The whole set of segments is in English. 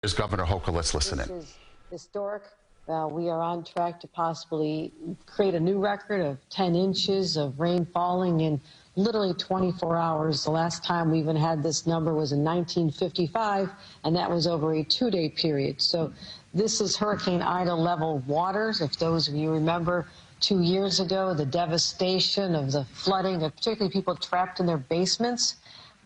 Here's Governor Hochul. Let's listen in. This is historic. We are on track to possibly create a new record of 10 inches of rain falling in literally 24 hours. The last time we even had this number was in 1955, and that was over a 2-day period. So this is Hurricane Ida level waters. If those of you remember 2 years ago, the devastation of the flooding, of particularly people trapped in their basements,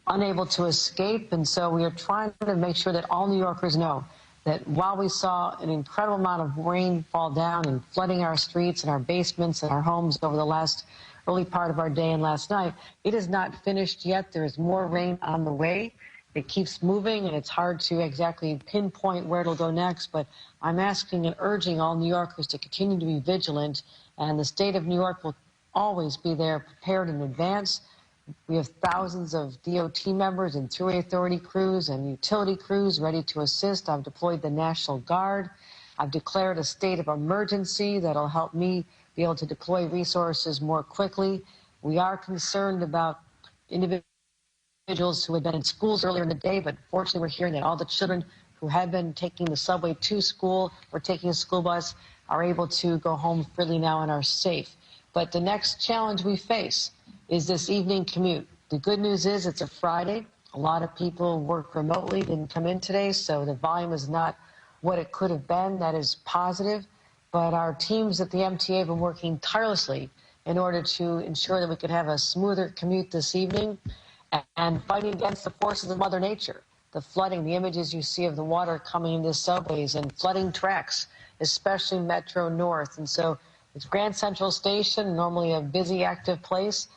unable to escape. And so we are trying to make sure that all New Yorkers know that while we saw an incredible amount of rain fall down and flooding our streets and our basements and our homes over the last early part of our day and last night, it is not finished yet. There is more rain on the way. It keeps moving, and it's hard to exactly pinpoint where it'll go next. But I'm asking and urging all New Yorkers to continue to be vigilant, and the state of New York will always be there prepared in advance. We have thousands of DOT members and thruway authority crews and utility crews ready to assist. I've deployed the National Guard. I've declared a state of emergency that'll help me be able to deploy resources more quickly. We are concerned about individuals who had been in schools earlier in the day, but fortunately we're hearing that all the children who had been taking the subway to school or taking a school bus are able to go home freely now and are safe. But the next challenge we face is this evening commute. The good news is it's a Friday. A lot of people work remotely, didn't come in today, so the volume is not what it could have been. That is positive. But our teams at the MTA have been working tirelessly in order to ensure that we could have a smoother commute this evening and fighting against the forces of Mother Nature. The flooding, the images you see of the water coming into subways and flooding tracks, especially Metro North. And so it's Grand Central Station, normally a busy, active place,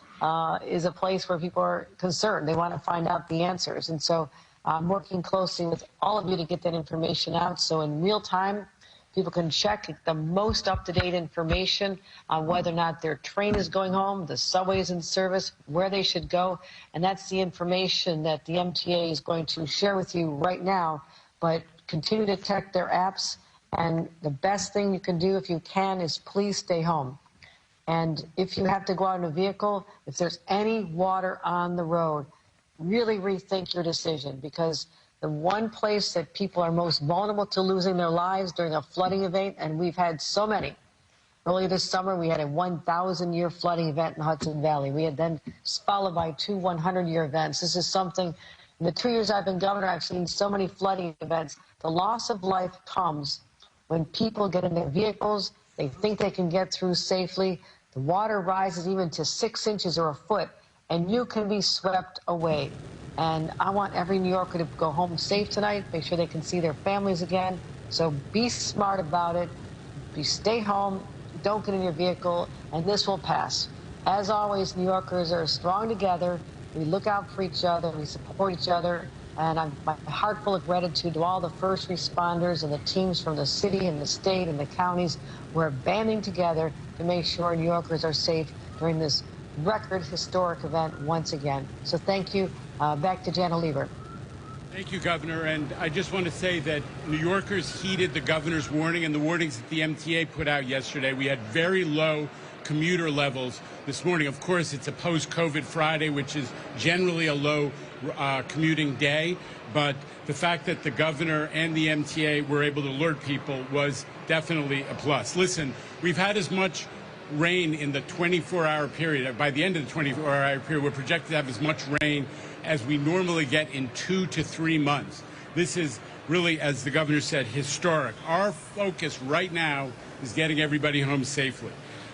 is a place where people are concerned. They want to find out the answers. And so I'm working closely with all of you to get that information out. So in real time, people can check the most up-to-date information on whether or not their train is going home, the subway is in service, where they should go. And that's the information that the MTA is going to share with you right now. But continue to check their apps. And the best thing you can do if you can is please stay home. And if you have to go out in a vehicle, if there's any water on the road, really rethink your decision, because the one place that people are most vulnerable to losing their lives during a flooding event, and we've had so many. Earlier this summer, we had a 1,000-year flooding event in the Hudson Valley. We had then followed by 2 100-year events. This is something, in the 2 years I've been governor, I've seen so many flooding events. The loss of life comes when people get in their vehicles, they think they can get through safely. The water rises even to 6 inches or a foot, and you can be swept away. And I want every New Yorker to go home safe tonight, make sure they can see their families again. So be smart about it. Stay home, don't get in your vehicle, and this will pass. As always, New Yorkers are strong together. We look out for each other, we support each other. And I'm my heart full of gratitude to all the first responders and the teams from the city and the state and the counties. We're banding together to make sure New Yorkers are safe during this record historic event once again. So thank you. Back to Jana Lieber. Thank you, Governor. And I just want to say that New Yorkers heeded the governor's warning and the warnings that the MTA put out yesterday. We had very low commuter levels this morning. Of course, it's a post-COVID Friday, which is generally a low commuting day. But the fact that the governor and the MTA were able to alert people was definitely a plus. Listen, we've had as much rain in the 24-hour period. By the end of the 24-hour period, we're projected to have as much rain as we normally get in 2 to 3 months. This is really, as the governor said, historic. Our focus right now is getting everybody home safely.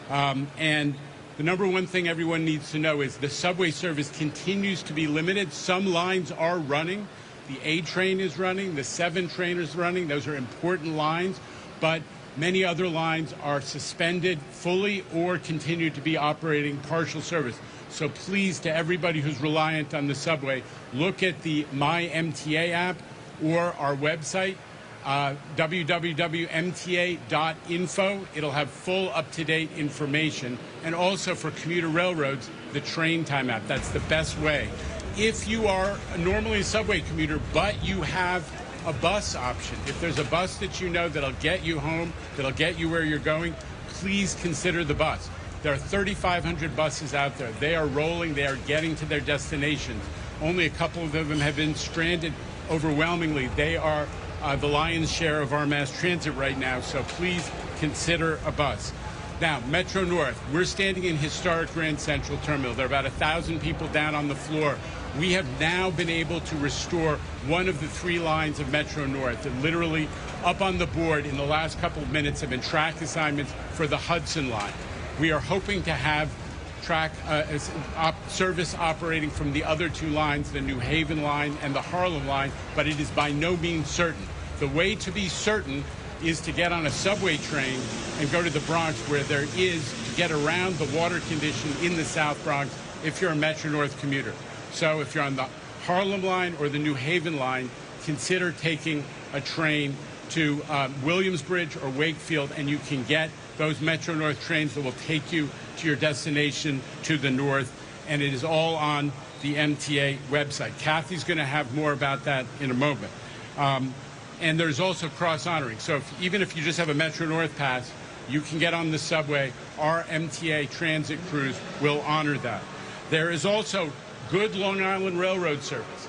And the number one thing everyone needs to know is the subway service continues to be limited. Some lines are running. The A train is running. The 7 train is running. Those are important lines. But many other lines are suspended fully or continue to be operating partial service. So please, to everybody who's reliant on the subway, look at the My MTA app or our website, www.mta.info. It'll have full up-to-date information. And also for commuter railroads, the train time app. That's the best way. If you are normally a subway commuter, but you have a bus option, if there's a bus that you know that'll get you home, that'll get you where you're going, please consider the bus. There are 3,500 buses out there. They are rolling. They are getting to their destinations. Only a couple of them have been stranded. Overwhelmingly, they are the lion's share of our mass transit right now, so please consider a bus. Now, Metro North, we're standing in historic Grand Central Terminal. There are about 1,000 people down on the floor. We have now been able to restore one of the 3 lines of Metro North. And literally up on the board in the last couple of minutes have been track assignments for the Hudson line. We are hoping to have service operating from the other 2 lines, the New Haven line and the Harlem line, but it is by no means certain. The way to be certain is to get on a subway train and go to the Bronx, where there is to get around the water condition in the South Bronx if you're a Metro North commuter. So if you're on the Harlem line or the New Haven line, consider taking a train to Williamsbridge or Wakefield, and you can get those Metro North trains that will take you to your destination to the north, and it is all on the MTA website. Kathy's going to have more about that in a moment. And there's also cross-honoring. So even if you just have a Metro North pass, you can get on the subway. Our MTA transit crews will honor that. There is also good Long Island Railroad service.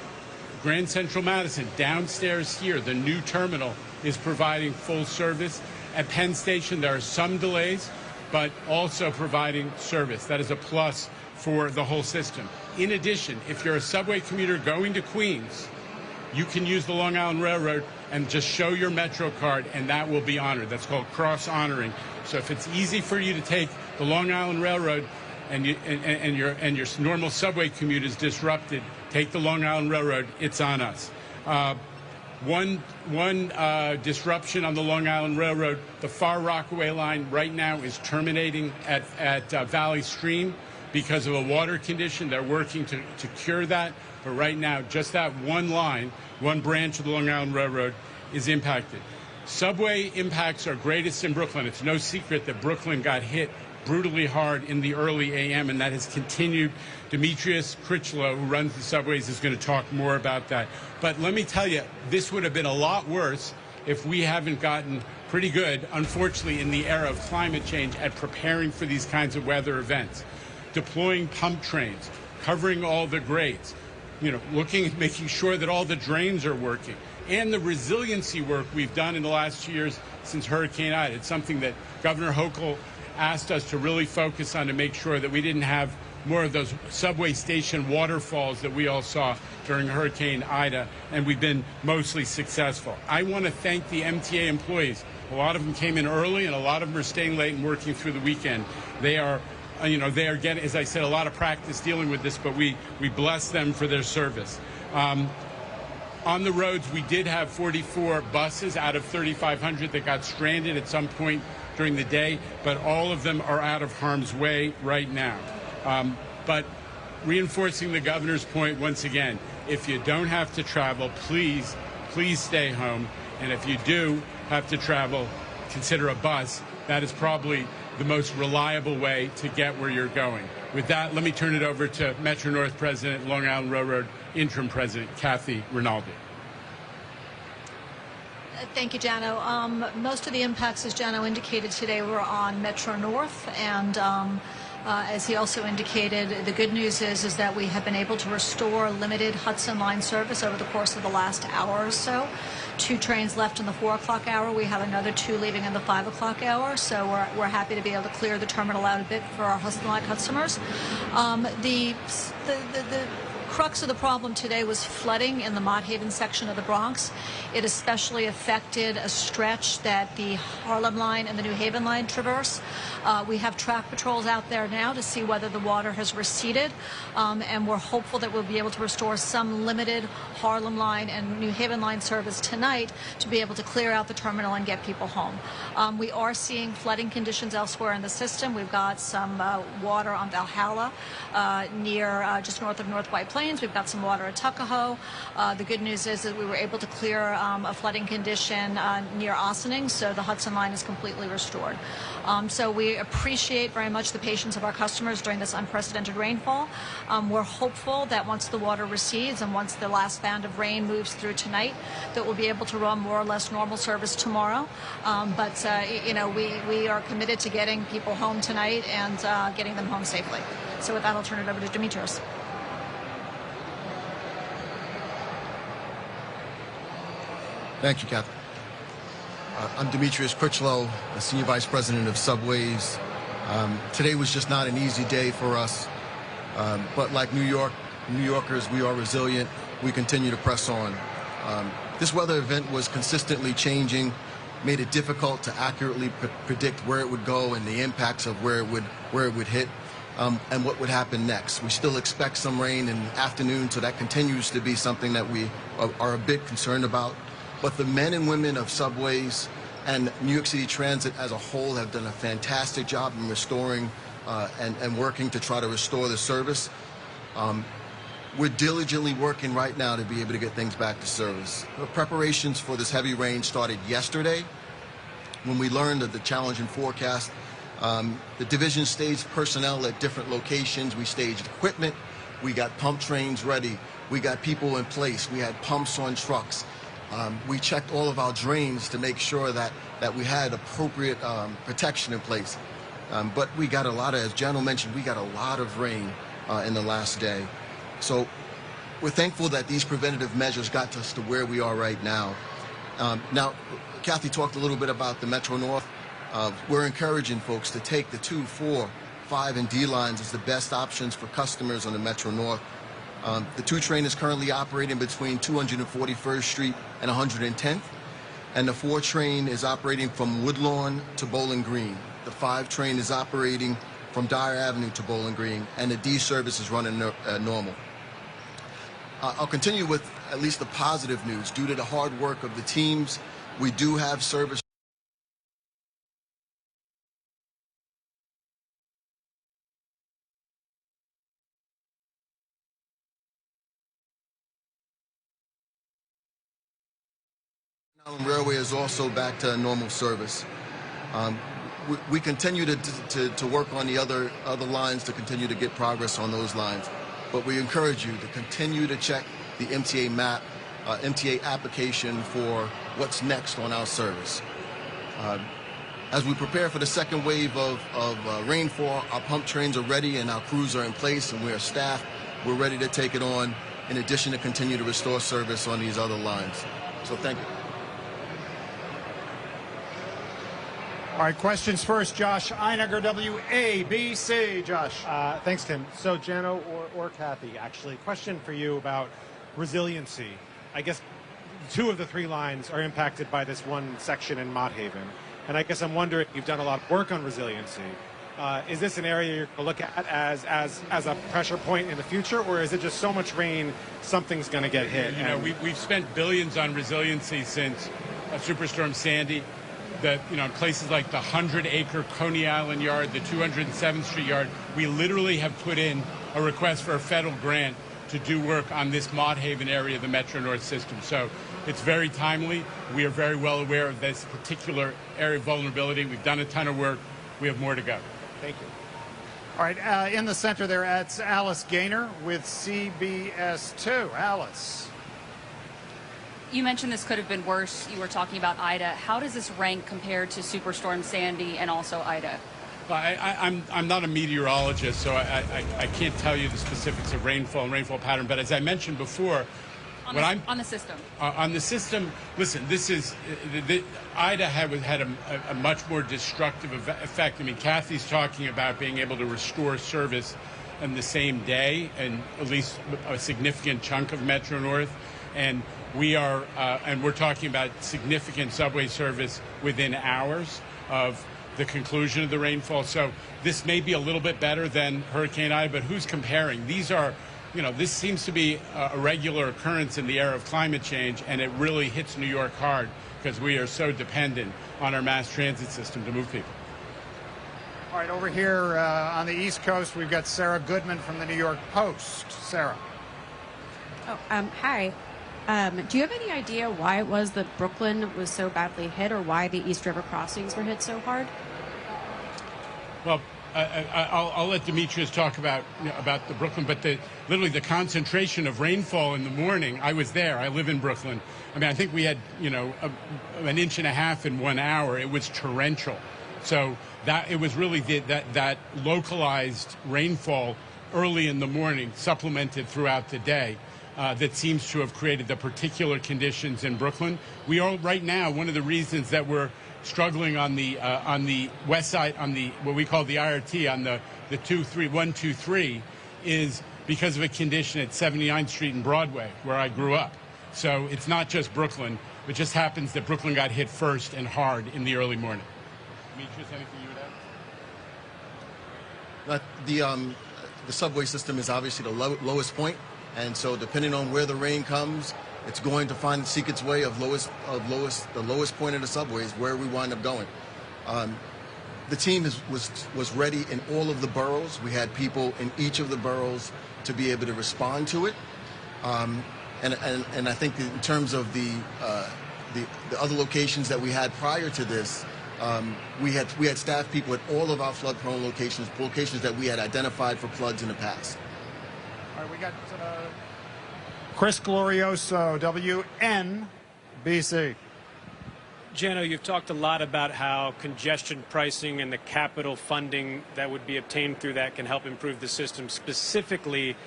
Grand Central Madison, downstairs here, the new terminal is providing full service. At Penn Station, there are some delays, but also providing service. That is a plus for the whole system. In addition, if you're a subway commuter going to Queens, you can use the Long Island Railroad and just show your Metro card, and that will be honored. That's called cross-honoring. So if it's easy for you to take the Long Island Railroad and your normal subway commute is disrupted, take the Long Island Railroad. It's on us. One disruption on the Long Island Railroad, the Far Rockaway line right now is terminating at Valley Stream because of a water condition. They're working to cure that. But right now, just that one line, one branch of the Long Island Railroad is impacted. Subway impacts are greatest in Brooklyn. It's no secret that Brooklyn got hit brutally hard in the early a.m., and that has continued. Demetrius Critchlow, who runs the subways, is going to talk more about that. But let me tell you, this would have been a lot worse if we haven't gotten pretty good, unfortunately, in the era of climate change at preparing for these kinds of weather events. Deploying pump trains, covering all the grades, making sure that all the drains are working, and the resiliency work we've done in the last 2 years since Hurricane Ida. It's something that Governor Hochul asked us to really focus on to make sure that we didn't have more of those subway station waterfalls that we all saw during Hurricane Ida, and we've been mostly successful. I want to thank the MTA employees. A lot of them came in early, and a lot of them are staying late and working through the weekend. They are getting, as I said, a lot of practice dealing with this, but we bless them for their service. On the roads, we did have 44 buses out of 3,500 that got stranded at some point during the day, but all of them are out of harm's way right now. But reinforcing the governor's point once again, if you don't have to travel, please stay home. And if you do have to travel, consider a bus. That is probably the most reliable way to get where you're going. With that, let me turn it over to Metro North President, Long Island Railroad Interim President, Kathy Rinaldi. Thank you, Jano. Most of the impacts, as Jano indicated today, were on Metro North, and as he also indicated, the good news is that we have been able to restore limited Hudson line service over the course of the last hour or so. 2 trains left in the 4 o'clock hour. We have another 2 leaving in the 5 o'clock hour, so we're happy to be able to clear the terminal out a bit for our Hudson line customers. The crux of the problem today was flooding in the Mott Haven section of the Bronx. It especially affected a stretch that the Harlem line and the New Haven line traverse. We have track patrols out there now to see whether the water has receded, and we're hopeful that we'll be able to restore some limited Harlem line and New Haven line service tonight to be able to clear out the terminal and get people home. We are seeing flooding conditions elsewhere in the system. We've got some water on Valhalla near just north of North White Plains. We've got some water at Tuckahoe. The good news is that we were able to clear a flooding condition near Ossining, so the Hudson line is completely restored. So we appreciate very much the patience of our customers during this unprecedented rainfall. We're hopeful that once the water recedes and once the last band of rain moves through tonight, that we'll be able to run more or less normal service tomorrow. But we are committed to getting people home tonight and getting them home safely. So with that, I'll turn it over to Demetrius. Thank you, Captain. I'm Demetrius Critchlow, the Senior Vice President of Subways. Today was just not an easy day for us, but like New Yorkers, we are resilient. We continue to press on. This weather event was consistently changing, made it difficult to accurately predict where it would go and the impacts of where it would hit, and what would happen next. We still expect some rain in the afternoon, so that continues to be something that we are a bit concerned about. But the men and women of Subways and New York City Transit as a whole have done a fantastic job in restoring and working to try to restore the service. We're diligently working right now to be able to get things back to service. The preparations for this heavy rain started yesterday when we learned of the challenging forecast. The division staged personnel at different locations. We staged equipment. We got pump trains ready. We got people in place. We had pumps on trucks. We checked all of our drains to make sure that we had appropriate protection in place. But we got a lot of, as General mentioned, we got a lot of rain in the last day. So we're thankful that these preventative measures got us to where we are right now. Now, Kathy talked a little bit about the Metro North. We're encouraging folks to take the 2, 4, 5, and D lines as the best options for customers on the Metro North. The 2 train is currently operating between 241st Street and 110th, and the 4 train is operating from Woodlawn to Bowling Green. The 5 train is operating from Dyer Avenue to Bowling Green, and the D service is running normal. I'll continue with at least the positive news. Due to the hard work of the teams, we do have service. Railway is also back to normal service. We continue to work on the other lines to continue to get progress on those lines. But we encourage you to continue to check the MTA map, MTA application for what's next on our service. As we prepare for the second wave of rainfall, our pump trains are ready and our crews are in place and we are staffed. We're ready to take it on, in addition to continue to restore service on these other lines. So thank you. All right, questions first. Josh Einiger, WABC. Josh. Thanks, Tim. So, Jano or Kathy, actually, question for you about resiliency. I guess 2 of the 3 lines are impacted by this one section in Mott Haven. And I guess I'm wondering, you've done a lot of work on resiliency. Is this an area you're going to look at as a pressure point in the future, or is it just so much rain, something's going to get hit? You know, we've spent billions on resiliency since Superstorm Sandy. That, you know, places like the 100-acre Coney Island yard, the 207th Street yard, we literally have put in a request for a federal grant to do work on this Mott Haven area of the Metro North system. So it's very timely. We are very well aware of this particular area of vulnerability. We've done a ton of work. We have more to go. Thank you. All right, in the center there, it's Alice Gaynor with CBS2. Alice. You mentioned this could have been worse. You were talking about Ida. How does this rank compared to Superstorm Sandy and also Ida? Well, I'm not a meteorologist, so I can't tell you the specifics of rainfall and rainfall pattern. But as I mentioned before, on the system. On the system, listen, this is Ida had a much more destructive effect. I mean, Kathy's talking about being able to restore service in the same day, and at least a significant chunk of Metro North, and we're talking about significant subway service within hours of the conclusion of the rainfall. So this may be a little bit better than Hurricane Ida, but who's comparing? These are, you know, this seems to be a regular occurrence in the era of climate change, and it really hits New York hard because we are so dependent on our mass transit system to move people. All right, over here on the East Coast, we've got Sarah Goodman from the New York Post. Sarah. Oh, hi. Do you have any idea why it was that Brooklyn was so badly hit, or why the East River crossings were hit so hard? Well, I'll let Demetrius talk about the Brooklyn, but literally the concentration of rainfall in the morning. I was there. I live in Brooklyn. I mean, I think we had, you know, an inch and a half in 1 hour. It was torrential. So that it was really that localized rainfall early in the morning, supplemented throughout the day. that seems to have created the particular conditions in Brooklyn. We are right now, one of the reasons that we're struggling on the west side, on the what we call the IRT, on the 123, is because of a condition at 79th Street and Broadway, where I grew up. So it's not just Brooklyn. It just happens that Brooklyn got hit first and hard in the early morning. Demetrius, anything you would add? The subway system is obviously the lowest point, and so depending on where the rain comes, it's going to seek its way the lowest point of the subway is where we wind up going. The team was ready in all of the boroughs. We had people in each of the boroughs to be able to respond to it. And I think in terms of the other locations that we had prior to this, we had staff people at all of our flood-prone locations that we had identified for floods in the past. All right, we got Chris Glorioso, WNBC. Jano, you've talked a lot about how congestion pricing and the capital funding that would be obtained through that can help improve the system. Specifically,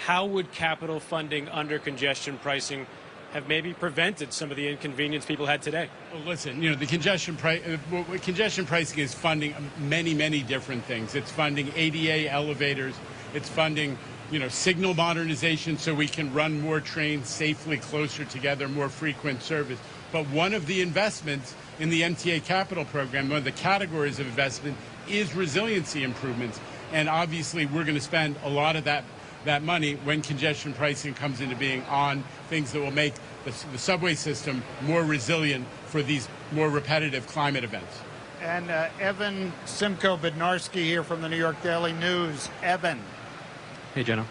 how would capital funding under congestion pricing have maybe prevented some of the inconvenience people had today? Well, listen, the congestion pricing is funding many, many different things. It's funding ADA elevators. It's funding, signal modernization so we can run more trains safely closer together, more frequent service. But one of the investments in the MTA capital program, one of the categories of investment, is resiliency improvements. And obviously, we're going to spend a lot of that money when congestion pricing comes into being on things that will make the subway system more resilient for these more repetitive climate events. And Evan Simko Bednarski here from the New York Daily News. Evan. Hey, Jenna.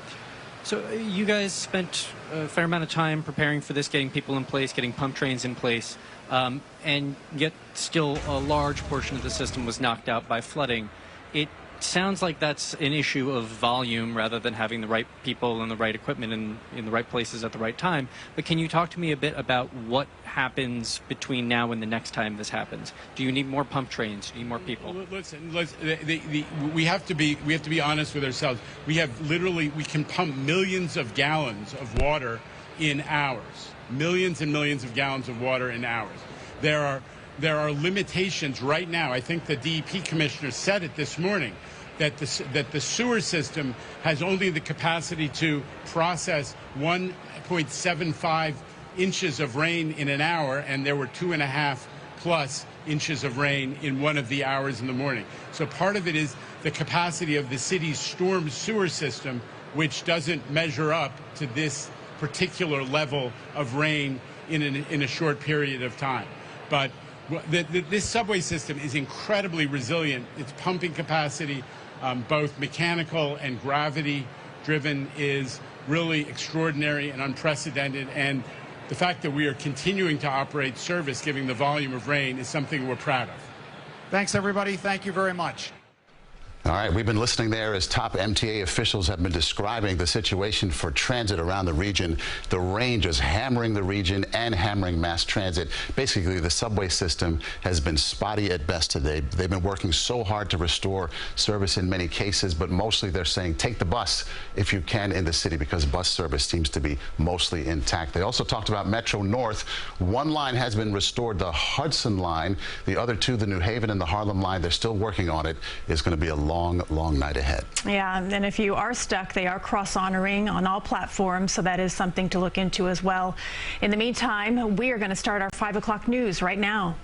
So you guys spent a fair amount of time preparing for this, getting people in place, getting pump trains in place, and yet still a large portion of the system was knocked out by flooding. It sounds like that's an issue of volume rather than having the right people and the right equipment in the right places at the right time. But can you talk to me a bit about what happens between now and the next time this happens? Do you need more pump trains? Do you need more people? Listen, we have to be honest with ourselves. We can pump millions of gallons of water in hours. Millions and millions of gallons of water in hours. There are limitations right now. I think the DEP commissioner said it this morning, that the sewer system has only the capacity to process 1.75 inches of rain in an hour, and there were 2.5+ inches of rain in one of the hours in the morning. So part of it is the capacity of the city's storm sewer system, which doesn't measure up to this particular level of rain in a short period of time. But this subway system is incredibly resilient. Its pumping capacity, both mechanical and gravity-driven, is really extraordinary and unprecedented. And the fact that we are continuing to operate service, given the volume of rain, is something we're proud of. Thanks, everybody. Thank you very much. All right, we've been listening there as top MTA officials have been describing the situation for transit around the region. The rain just hammering the region and hammering mass transit. Basically, the subway system has been spotty at best today. They've been working so hard to restore service in many cases, but mostly they're saying take the bus if you can in the city, because bus service seems to be mostly intact. They also talked about Metro North. One line has been restored, the Hudson line. The other two, the New Haven and the Harlem line, they're still working on it. It's going to be a long night ahead. Yeah, and if you are stuck, they are cross-honoring on all platforms, so that is something to look into as well. In the meantime, we are going to start our 5 o'clock news right now.